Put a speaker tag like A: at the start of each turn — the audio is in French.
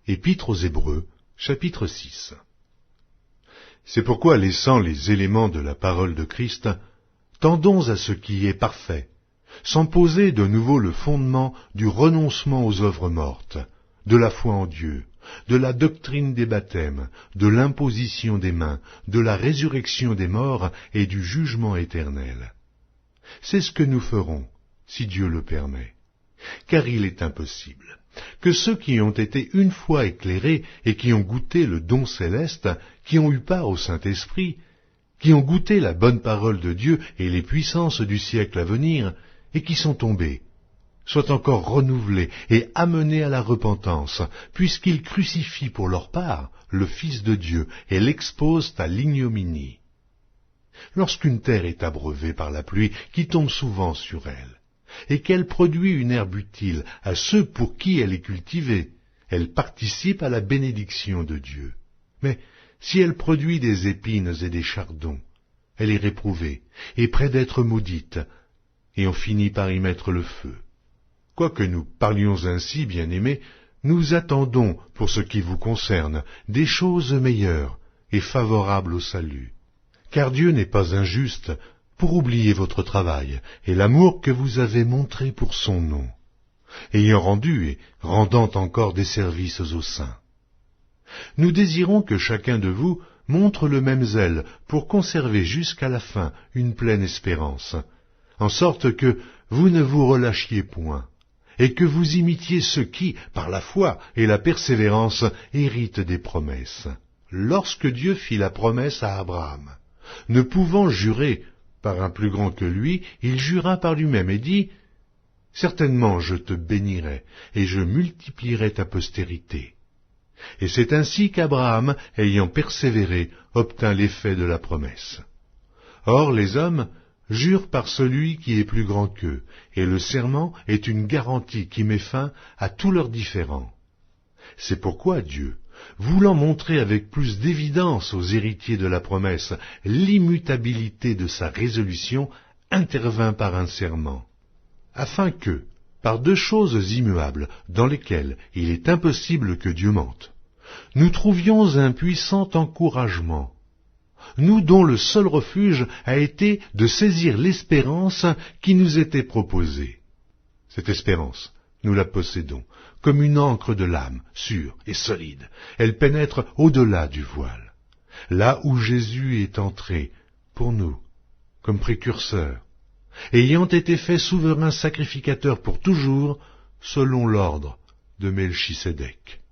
A: Épître aux Hébreux, chapitre 6. C'est pourquoi, laissant les éléments de la parole de Christ, tendons à ce qui est parfait, sans poser de nouveau le fondement du renoncement aux œuvres mortes, de la foi en Dieu, de la doctrine des baptêmes, de l'imposition des mains, de la résurrection des morts et du jugement éternel. C'est ce que nous ferons, si Dieu le permet. Car il est impossible que ceux qui ont été une fois éclairés et qui ont goûté le don céleste, qui ont eu part au Saint-Esprit, qui ont goûté la bonne parole de Dieu et les puissances du siècle à venir, et qui sont tombés, soient encore renouvelés et amenés à la repentance, puisqu'ils crucifient pour leur part le Fils de Dieu et l'exposent à l'ignominie. Lorsqu'une terre est abreuvée par la pluie qui tombe souvent sur elle, et qu'elle produit une herbe utile à ceux pour qui elle est cultivée, elle participe à la bénédiction de Dieu. Mais si elle produit des épines et des chardons, elle est réprouvée et près d'être maudite, et on finit par y mettre le feu. Quoique nous parlions ainsi, bien-aimés, nous attendons, pour ce qui vous concerne, des choses meilleures et favorables au salut. Car Dieu n'est pas injuste pour oublier votre travail et l'amour que vous avez montré pour son nom, ayant rendu et rendant encore des services aux saints. Nous désirons que chacun de vous montre le même zèle pour conserver jusqu'à la fin une pleine espérance, en sorte que vous ne vous relâchiez point, et que vous imitiez ceux qui, par la foi et la persévérance, héritent des promesses. Lorsque Dieu fit la promesse à Abraham, ne pouvant jurer par un plus grand que lui, il jura par lui-même et dit « Certainement je te bénirai, et je multiplierai ta postérité. » Et c'est ainsi qu'Abraham, ayant persévéré, obtint l'effet de la promesse. Or les hommes jurent par celui qui est plus grand qu'eux, et le serment est une garantie qui met fin à tous leurs différends. C'est pourquoi Dieu, voulant montrer avec plus d'évidence aux héritiers de la promesse l'immutabilité de sa résolution, intervint par un serment, afin que, par deux choses immuables, dans lesquelles il est impossible que Dieu mente, nous trouvions un puissant encouragement, nous dont le seul refuge a été de saisir l'espérance qui nous était proposée. Cette espérance, nous la possédons, comme une ancre de l'âme, sûre et solide. Elle pénètre au-delà du voile, là où Jésus est entré, pour nous, comme précurseur, ayant été fait souverain sacrificateur pour toujours, selon l'ordre de Melchisédek.